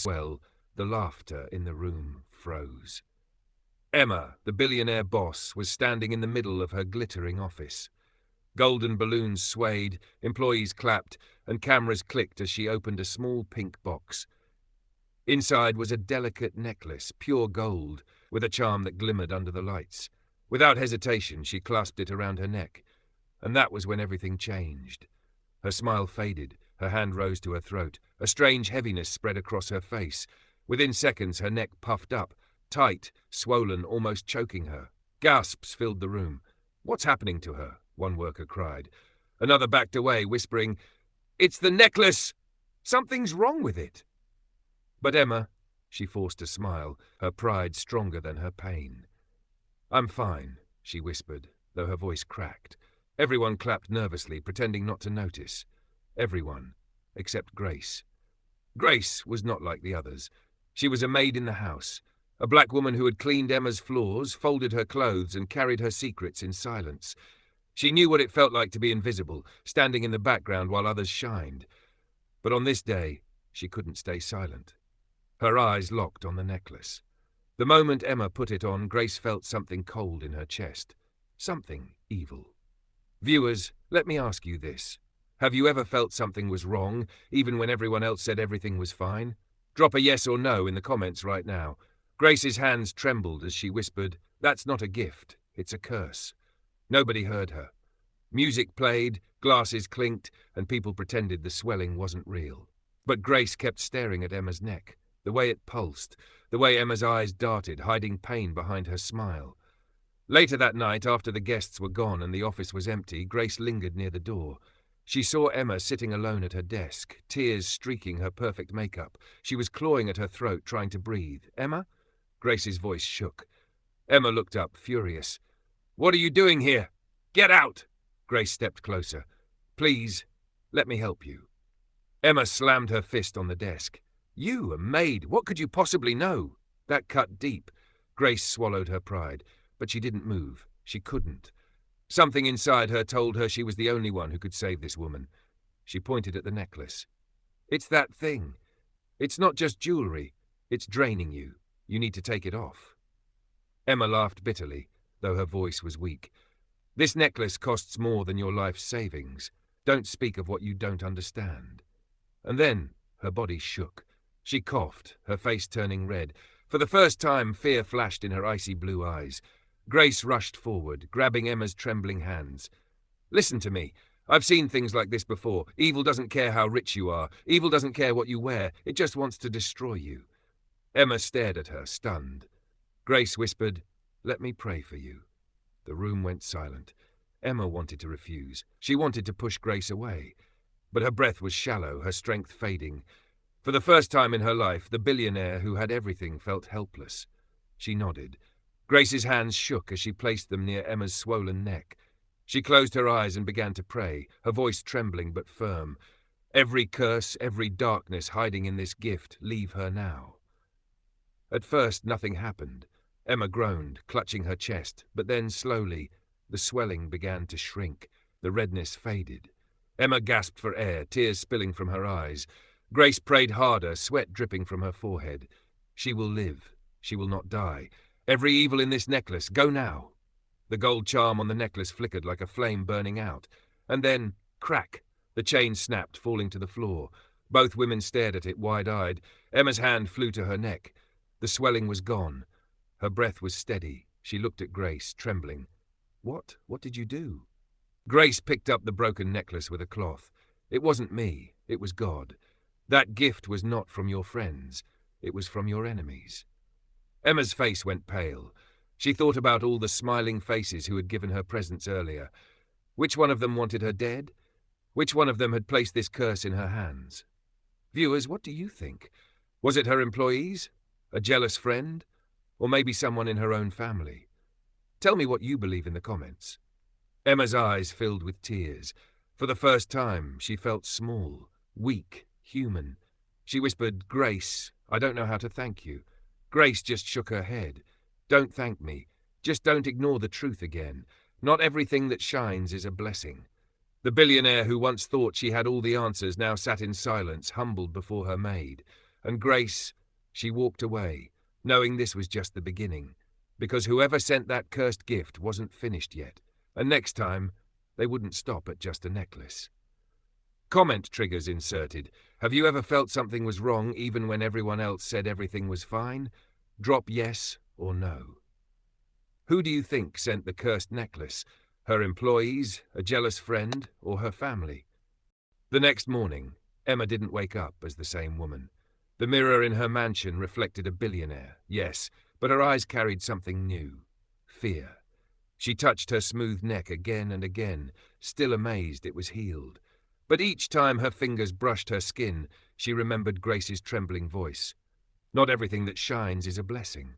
Well, the laughter in the room froze. Emma, the billionaire boss, was standing in the middle of her glittering office. Golden balloons swayed, employees clapped, and cameras clicked as she opened a small pink box. Inside was a delicate necklace, pure gold, with a charm that glimmered under the lights. Without hesitation, she clasped it around her neck. And that was when everything changed. Her smile faded, her hand rose to her throat. A strange heaviness spread across her face. Within seconds, her neck puffed up, tight, swollen, almost choking her. Gasps filled the room. "What's happening to her?" one worker cried. Another backed away, whispering, "It's the necklace! Something's wrong with it." But Emma, she forced a smile, her pride stronger than her pain. "I'm fine," she whispered, though her voice cracked. Everyone clapped nervously, pretending not to notice. Everyone, except Grace. Grace was not like the others. She was a maid in the house, a black woman who had cleaned Emma's floors, folded her clothes, and carried her secrets in silence. She knew what it felt like to be invisible, standing in the background while others shined. But on this day, she couldn't stay silent. Her eyes locked on the necklace. The moment Emma put it on, Grace felt something cold in her chest. Something evil. Viewers, let me ask you this. Have you ever felt something was wrong, even when everyone else said everything was fine? Drop a yes or no in the comments right now. Grace's hands trembled as she whispered, "That's not a gift, it's a curse." Nobody heard her. Music played, glasses clinked, and people pretended the swelling wasn't real. But Grace kept staring at Emma's neck, the way it pulsed, the way Emma's eyes darted, hiding pain behind her smile. Later that night, after the guests were gone and the office was empty, Grace lingered near the door. She saw Emma sitting alone at her desk, tears streaking her perfect makeup. She was clawing at her throat, trying to breathe. "Emma?" Grace's voice shook. Emma looked up, furious. "What are you doing here? Get out!" Grace stepped closer. "Please, let me help you." Emma slammed her fist on the desk. "You, a maid, what could you possibly know?" That cut deep. Grace swallowed her pride, but she didn't move. She couldn't. Something inside her told her she was the only one who could save this woman. She pointed at the necklace. "It's that thing. It's not just jewelry. It's draining you. You need to take it off." Emma laughed bitterly, though her voice was weak. "This necklace costs more than your life's savings. Don't speak of what you don't understand." And then her body shook. She coughed, her face turning red. For the first time, fear flashed in her icy blue eyes. Grace rushed forward, grabbing Emma's trembling hands. "Listen to me. I've seen things like this before. Evil doesn't care how rich you are. Evil doesn't care what you wear. It just wants to destroy you." Emma stared at her, stunned. Grace whispered, "Let me pray for you." The room went silent. Emma wanted to refuse. She wanted to push Grace away. But her breath was shallow, her strength fading. For the first time in her life, the billionaire who had everything felt helpless. She nodded. Grace's hands shook as she placed them near Emma's swollen neck. She closed her eyes and began to pray, her voice trembling but firm. Every curse, every darkness hiding in this gift, leave her now. At first, nothing happened. Emma groaned, clutching her chest, but then slowly, the swelling began to shrink. The redness faded. Emma gasped for air, tears spilling from her eyes. Grace prayed harder, sweat dripping from her forehead. She will live. She will not die. Every evil in this necklace, go now. The gold charm on the necklace flickered like a flame burning out. And then, crack, the chain snapped, falling to the floor. Both women stared at it, wide-eyed. Emma's hand flew to her neck. The swelling was gone. Her breath was steady. She looked at Grace, trembling. What did you do?" Grace picked up the broken necklace with a cloth. "It wasn't me. It was God. That gift was not from your friends. It was from your enemies." Emma's face went pale. She thought about all the smiling faces who had given her presents earlier. Which one of them wanted her dead? Which one of them had placed this curse in her hands? Viewers, what do you think? Was it her employees? A jealous friend? Or maybe someone in her own family? Tell me what you believe in the comments. Emma's eyes filled with tears. For the first time, she felt small, weak, human. She whispered, "Grace, I don't know how to thank you." Grace just shook her head. "Don't thank me. Just don't ignore the truth again. Not everything that shines is a blessing." The billionaire who once thought she had all the answers now sat in silence, humbled before her maid. And Grace, she walked away, knowing this was just the beginning, because whoever sent that cursed gift wasn't finished yet, and next time, they wouldn't stop at just a necklace. Comment triggers inserted. Have you ever felt something was wrong even when everyone else said everything was fine? Drop yes or no. Who do you think sent the cursed necklace? Her employees, a jealous friend, or her family? The next morning, Emma didn't wake up as the same woman. The mirror in her mansion reflected a billionaire, yes, but her eyes carried something new. Fear. She touched her smooth neck again and again, still amazed it was healed. But each time her fingers brushed her skin, she remembered Grace's trembling voice. Not everything that shines is a blessing.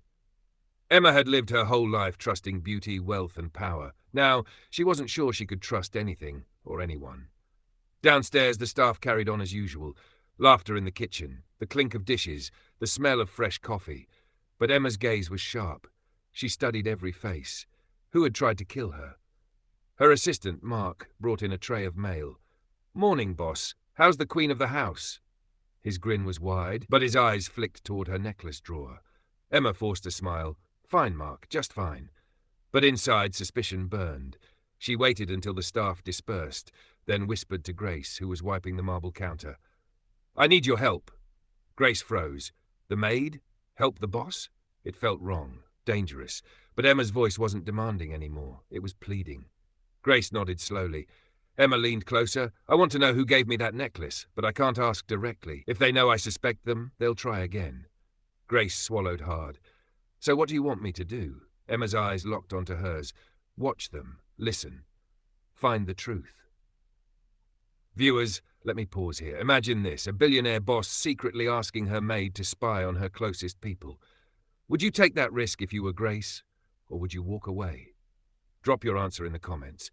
Emma had lived her whole life trusting beauty, wealth, and power. Now, she wasn't sure she could trust anything or anyone. Downstairs, the staff carried on as usual. Laughter in the kitchen, the clink of dishes, the smell of fresh coffee. But Emma's gaze was sharp. She studied every face. Who had tried to kill her? Her assistant, Mark, brought in a tray of mail. "Morning, boss. How's the queen of the house?" His grin was wide, but his eyes flicked toward her necklace drawer. Emma forced a smile. "Fine, Mark, just fine." But inside, suspicion burned. She waited until the staff dispersed, then whispered to Grace, who was wiping the marble counter. "I need your help." Grace froze. The maid? Help the boss? It felt wrong, dangerous, but Emma's voice wasn't demanding anymore. It was pleading. Grace nodded slowly. Emma leaned closer. "I want to know who gave me that necklace, but I can't ask directly. If they know I suspect them, they'll try again." Grace swallowed hard. "So what do you want me to do?" Emma's eyes locked onto hers. "Watch them. Listen. Find the truth." Viewers, let me pause here. Imagine this, a billionaire boss secretly asking her maid to spy on her closest people. Would you take that risk if you were Grace, or would you walk away? Drop your answer in the comments.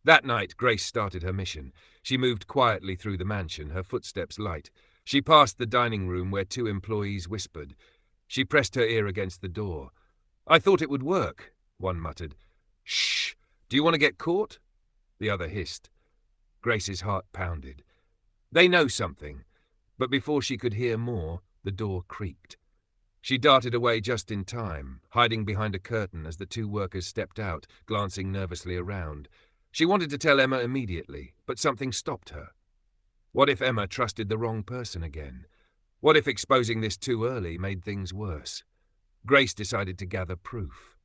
That night, Grace started her mission. She moved quietly through the mansion, her footsteps light. She passed the dining room where two employees whispered. She pressed her ear against the door. "I thought it would work," one muttered. "Shh! Do you want to get caught?" The other hissed. Grace's heart pounded. They know something. But before she could hear more, the door creaked. She darted away just in time, hiding behind a curtain as the two workers stepped out, glancing nervously around. She wanted to tell Emma immediately, but something stopped her. What if Emma trusted the wrong person again? What if exposing this too early made things worse? Grace decided to gather proof.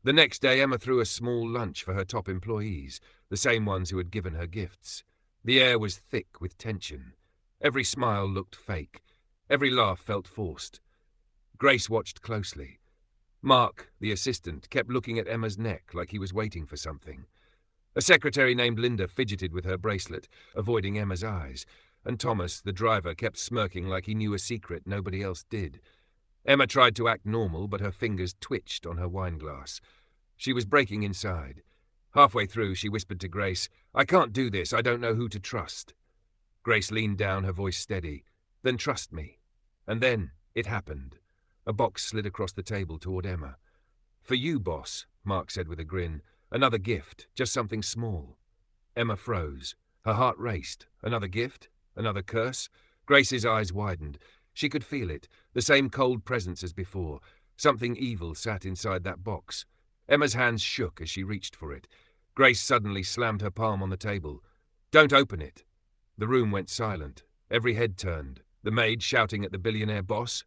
The next day, Emma threw a small lunch for her top employees, the same ones who had given her gifts. The air was thick with tension. Every smile looked fake. Every laugh felt forced. Grace watched closely. Mark, the assistant, kept looking at Emma's neck like he was waiting for something. A secretary named Linda fidgeted with her bracelet, avoiding Emma's eyes, and Thomas, the driver, kept smirking like he knew a secret nobody else did. Emma tried to act normal, but her fingers twitched on her wineglass. She was breaking inside. Halfway through, she whispered to Grace, "I can't do this. I don't know who to trust." Grace leaned down, her voice steady. "Then trust me." And then it happened. A box slid across the table toward Emma. "For you, boss," Mark said with a grin. "Another gift, just something small." Emma froze. Her heart raced. Another gift? Another curse? Grace's eyes widened. She could feel it, the same cold presence as before. Something evil sat inside that box. Emma's hands shook as she reached for it. Grace suddenly slammed her palm on the table. "Don't open it." The room went silent. Every head turned. The maid shouting at the billionaire boss.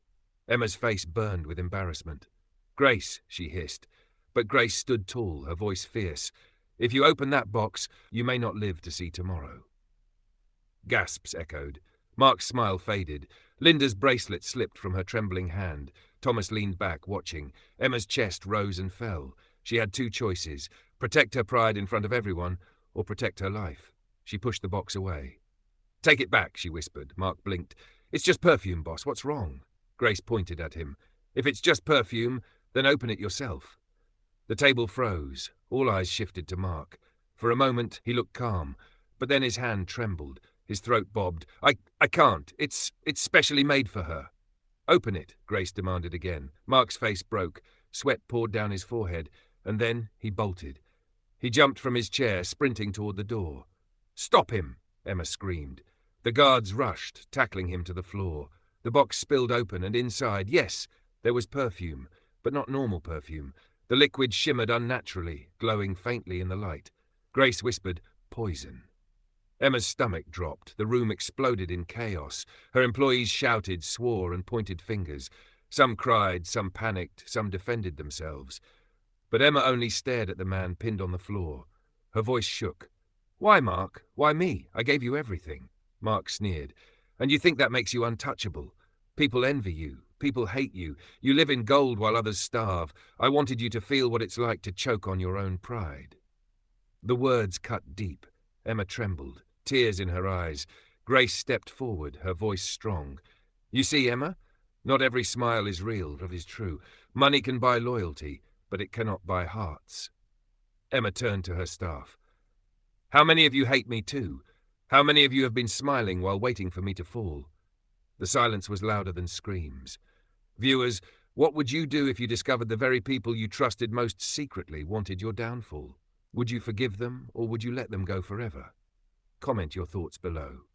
Emma's face burned with embarrassment. "Grace," she hissed. But Grace stood tall, her voice fierce. "If you open that box, you may not live to see tomorrow." Gasps echoed. Mark's smile faded. Linda's bracelet slipped from her trembling hand. Thomas leaned back, watching. Emma's chest rose and fell. She had two choices: protect her pride in front of everyone, or protect her life. She pushed the box away. "Take it back," she whispered. Mark blinked. "It's just perfume, boss. What's wrong?" Grace pointed at him. "If it's just perfume, then open it yourself." The table froze. All eyes shifted to Mark. For a moment, he looked calm, but then his hand trembled. His throat bobbed. I can't. It's specially made for her." "Open it," Grace demanded again. Mark's face broke. Sweat poured down his forehead, and then he bolted. He jumped from his chair, sprinting toward the door. "Stop him!" Emma screamed. The guards rushed, tackling him to the floor. The box spilled open, and inside, yes, there was perfume, but not normal perfume. The liquid shimmered unnaturally, glowing faintly in the light. Grace whispered, "Poison." Emma's stomach dropped. The room exploded in chaos. Her employees shouted, swore, and pointed fingers. Some cried, some panicked, some defended themselves. But Emma only stared at the man pinned on the floor. Her voice shook. "Why, Mark? Why me? I gave you everything." Mark sneered. "And you think that makes you untouchable? People envy you. People hate you. You live in gold while others starve. I wanted you to feel what it's like to choke on your own pride." The words cut deep. Emma trembled, tears in her eyes. Grace stepped forward, her voice strong. "You see, Emma? Not every smile is real, that is true. Money can buy loyalty, but it cannot buy hearts." Emma turned to her staff. "How many of you hate me too? How many of you have been smiling while waiting for me to fall?" The silence was louder than screams. "Viewers, what would you do if you discovered the very people you trusted most secretly wanted your downfall? Would you forgive them, or would you let them go forever? Comment your thoughts below."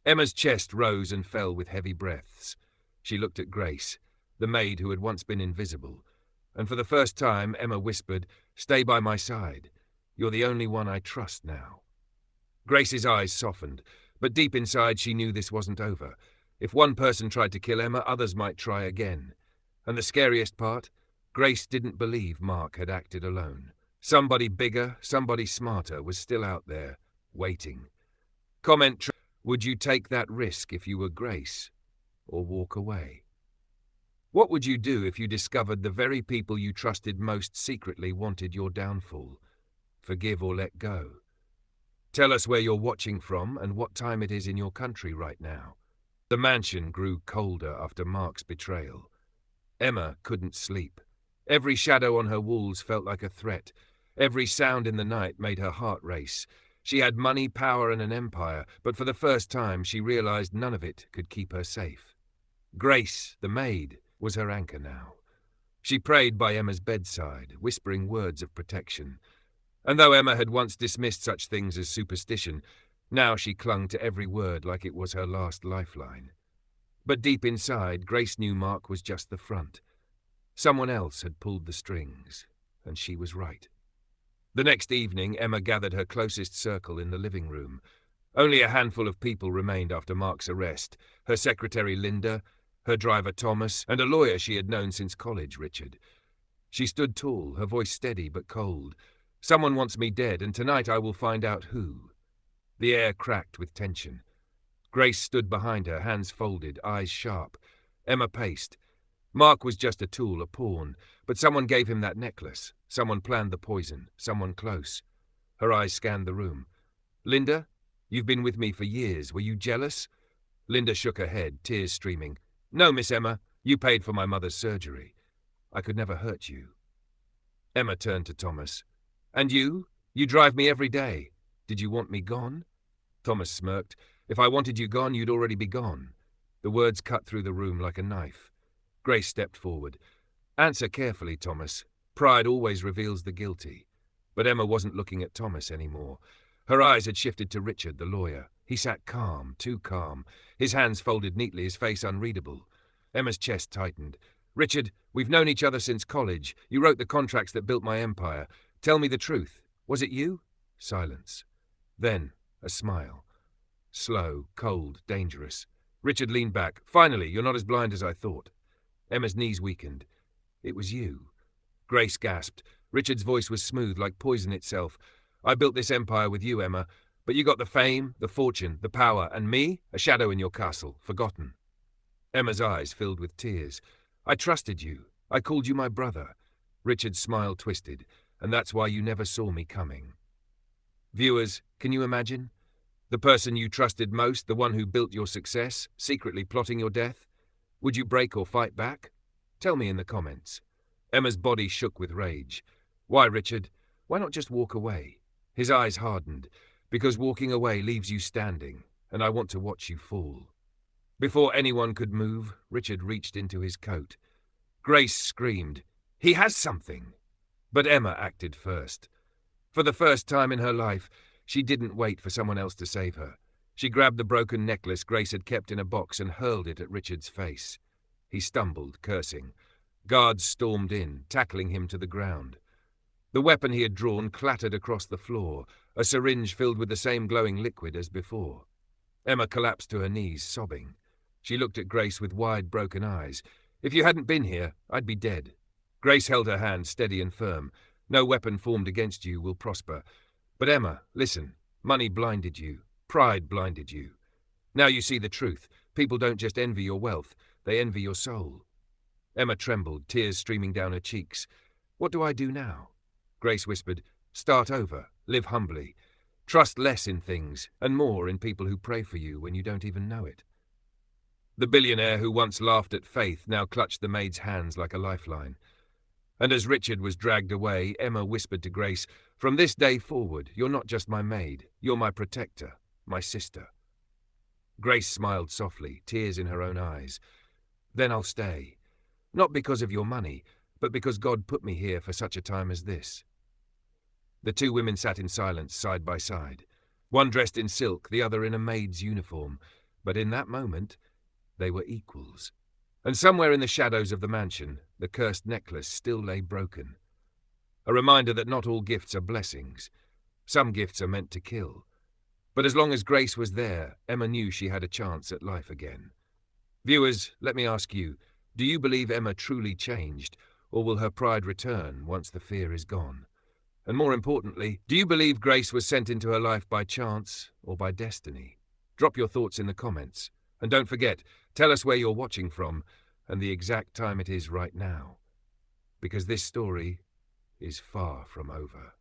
Emma's chest rose and fell with heavy breaths. She looked at Grace, the maid who had once been invisible, and for the first time Emma whispered, "Stay by my side. You're the only one I trust now." Grace's eyes softened, but deep inside she knew this wasn't over. If one person tried to kill Emma, others might try again. And the scariest part? Grace didn't believe Mark had acted alone. Somebody bigger, somebody smarter was still out there, waiting. Comment, would you take that risk if you were Grace, or walk away? What would you do if you discovered the very people you trusted most secretly wanted your downfall? Forgive or let go? Tell us where you're watching from and what time it is in your country right now. The mansion grew colder after Mark's betrayal. Emma couldn't sleep. Every shadow on her walls felt like a threat. Every sound in the night made her heart race. She had money, power, and an empire, but for the first time she realized none of it could keep her safe. Grace, the maid, was her anchor now. She prayed by Emma's bedside, whispering words of protection. And though Emma had once dismissed such things as superstition, now she clung to every word like it was her last lifeline. But deep inside, Grace knew Mark was just the front. Someone else had pulled the strings, and she was right. The next evening, Emma gathered her closest circle in the living room. Only a handful of people remained after Mark's arrest: her secretary Linda, her driver Thomas, and a lawyer she had known since college, Richard. She stood tall, her voice steady but cold. "Someone wants me dead, and tonight I will find out who." The air cracked with tension. Grace stood behind her, hands folded, eyes sharp. Emma paced. Mark was just a tool, a pawn, but someone gave him that necklace. Someone planned the poison, someone close. Her eyes scanned the room. "Linda, you've been with me for years. Were you jealous?" Linda shook her head, tears streaming. "No, Miss Emma, you paid for my mother's surgery. I could never hurt you." Emma turned to Thomas. "And you? You drive me every day. Did you want me gone?" Thomas smirked. "If I wanted you gone, you'd already be gone." The words cut through the room like a knife. Grace stepped forward. "Answer carefully, Thomas. Pride always reveals the guilty." But Emma wasn't looking at Thomas anymore. Her eyes had shifted to Richard, the lawyer. He sat calm, too calm, his hands folded neatly, his face unreadable. Emma's chest tightened. "Richard, we've known each other since college. You wrote the contracts that built my empire. Tell me the truth. Was it you?" Silence. Then, a smile. Slow, cold, dangerous. Richard leaned back. "Finally, you're not as blind as I thought." Emma's knees weakened. "It was you." Grace gasped. Richard's voice was smooth, like poison itself. "I built this empire with you, Emma, but you got the fame, the fortune, the power, and me, a shadow in your castle, forgotten." Emma's eyes filled with tears. "I trusted you. I called you my brother." Richard's smile twisted. "And that's why you never saw me coming." Viewers, can you imagine? The person you trusted most, the one who built your success, secretly plotting your death? Would you break or fight back? Tell me in the comments. Emma's body shook with rage. "Why, Richard? Why not just walk away?" His eyes hardened. "Because walking away leaves you standing, and I want to watch you fall." Before anyone could move, Richard reached into his coat. Grace screamed, "He has something!" But Emma acted first. For the first time in her life, she didn't wait for someone else to save her. She grabbed the broken necklace Grace had kept in a box and hurled it at Richard's face. He stumbled, cursing. Guards stormed in, tackling him to the ground. The weapon he had drawn clattered across the floor, a syringe filled with the same glowing liquid as before. Emma collapsed to her knees, sobbing. She looked at Grace with wide, broken eyes. "If you hadn't been here, I'd be dead." Grace held her hand steady and firm. "No weapon formed against you will prosper. But Emma, listen. Money blinded you. Pride blinded you. Now you see the truth. People don't just envy your wealth. They envy your soul." Emma trembled, tears streaming down her cheeks. "What do I do now?" Grace whispered, "Start over. Live humbly. Trust less in things and more in people who pray for you when you don't even know it." The billionaire who once laughed at faith now clutched the maid's hands like a lifeline. And as Richard was dragged away, Emma whispered to Grace, "From this day forward, you're not just my maid. You're my protector, my sister." Grace smiled softly, tears in her own eyes. "Then I'll stay. Not because of your money, but because God put me here for such a time as this." The two women sat in silence, side by side. One dressed in silk, the other in a maid's uniform. But in that moment, they were equals. And somewhere in the shadows of the mansion, the cursed necklace still lay broken. A reminder that not all gifts are blessings. Some gifts are meant to kill. But as long as Grace was there, Emma knew she had a chance at life again. Viewers, let me ask you, do you believe Emma truly changed, or will her pride return once the fear is gone? And more importantly, do you believe Grace was sent into her life by chance or by destiny? Drop your thoughts in the comments. And don't forget, tell us where you're watching from and the exact time it is right now. Because this story is far from over.